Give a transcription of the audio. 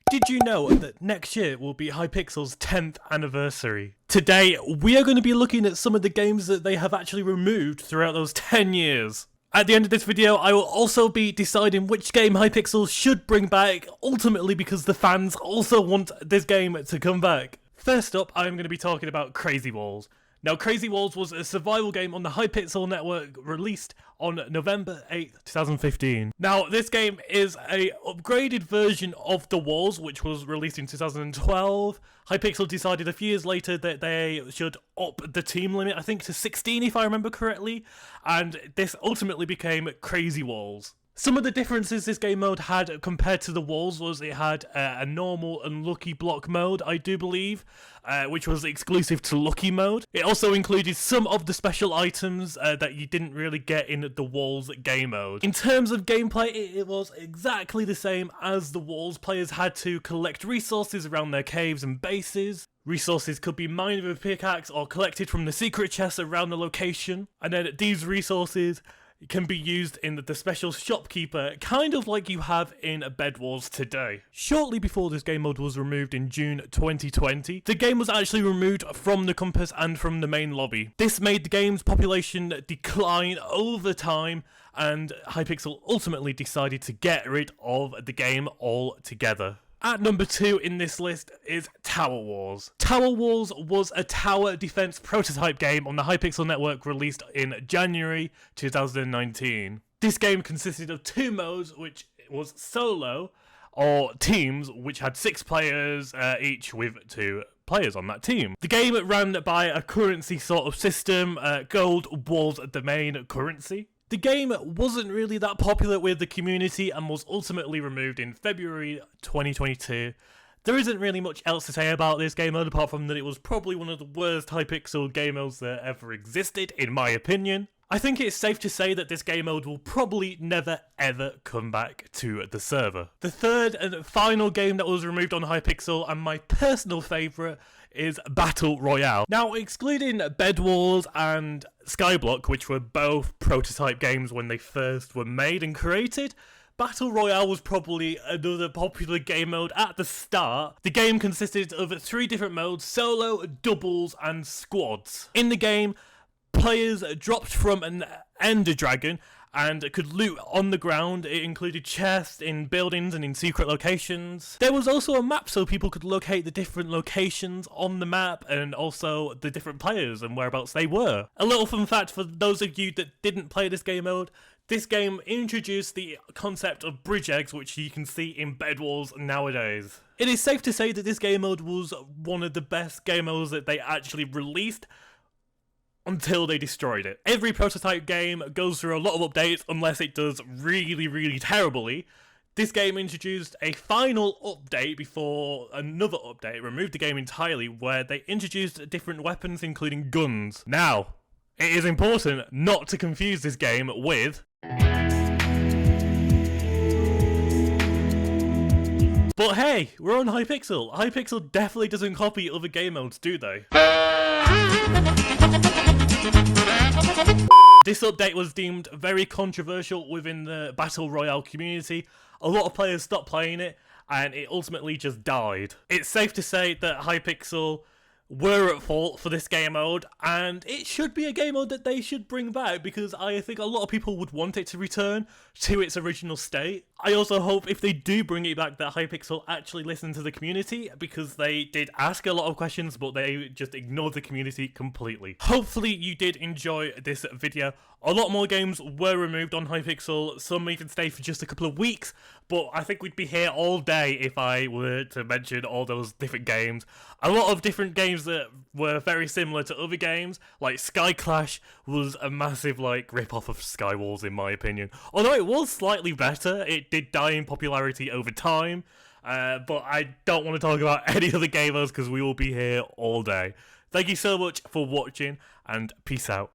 Did you know that next year will be Hypixel's 10th anniversary? Today, we are going to be looking at some of the games that they have actually removed throughout those 10 years. At the end of this video, I will also be deciding which game Hypixel should bring back, ultimately because the fans also want this game to come back. First up, I'm going to be talking about Crazy Walls. Now, Crazy Walls was a survival game on the Hypixel network released on November 8th, 2015. Now, this game is a upgraded version of The Walls, which was released in 2012. Hypixel decided a few years later that they should up the team limit, I think to 16 if I remember correctly, and this ultimately became Crazy Walls. Some of the differences this game mode had compared to The Walls was it had a normal and lucky block mode, I do believe, which was exclusive to lucky mode. It also included some of the special items that you didn't really get in The Walls game mode. In terms of gameplay, it was exactly the same as The Walls. Players had to collect resources around their caves and bases. Resources could be mined with a pickaxe or collected from the secret chests around the location, and then these resources can be used in the special shopkeeper, kind of like you have in Bed Wars today. Shortly before this game mode was removed in June 2020, the game was actually removed from the compass and from the main lobby. This made the game's population decline over time, and Hypixel ultimately decided to get rid of the game altogether. At number 2 in this list is Tower Wars. Tower Wars was a tower defense prototype game on the Hypixel network released in January 2019. This game consisted of 2 modes, which was solo, or teams, which had 6 players each with 2 players on that team. The game ran by a currency sort of system. Gold was the main currency. The game wasn't really that popular with the community and was ultimately removed in February 2022. There isn't really much else to say about this game mode apart from that it was probably one of the worst Hypixel game modes that ever existed, in my opinion. I think it's safe to say that this game mode will probably never ever come back to the server. The third and final game that was removed on Hypixel, and my personal favourite, is Battle Royale. Now, excluding Bed Wars and Skyblock, which were both prototype games when they first were made and created, Battle Royale was probably another popular game mode at the start. The game consisted of 3 different modes: solo, doubles, and squads. In the game, players dropped from an Ender Dragon and could loot on the ground. It included chests in buildings and in secret locations. There was also a map so people could locate the different locations on the map and also the different players and whereabouts they were. A little fun fact for those of you that didn't play this game mode: this game introduced the concept of bridge eggs, which you can see in Bed Wars nowadays. It is safe to say that this game mode was one of the best game modes that they actually released, until they destroyed it. Every prototype game goes through a lot of updates unless it does really terribly. This game introduced a final update before another update removed the game entirely, where they introduced different weapons including guns. Now, it is important not to confuse this game with but hey, we're on Hypixel. Hypixel definitely doesn't copy other game modes, do they? This update was deemed very controversial within the Battle Royale community. A lot of players stopped playing it, and it ultimately just died. It's safe to say that Hypixel were at fault for this game mode, and it should be a game mode that they should bring back, because I think a lot of people would want it to return to its original state. I also hope if they do bring it back that Hypixel actually listen to the community, because they did ask a lot of questions but they just ignored the community completely. Hopefully you did enjoy this video. A lot more games were removed on Hypixel, some even stayed for just a couple of weeks, but I think we'd be here all day if I were to mention all those different games. A lot of different games that were very similar to other games, like Sky Clash was a massive rip-off of Sky Wars in my opinion. Although it was slightly better, it did die in popularity over time, but I don't want to talk about any other gamers because we will be here all day. Thank you so much for watching, and peace out.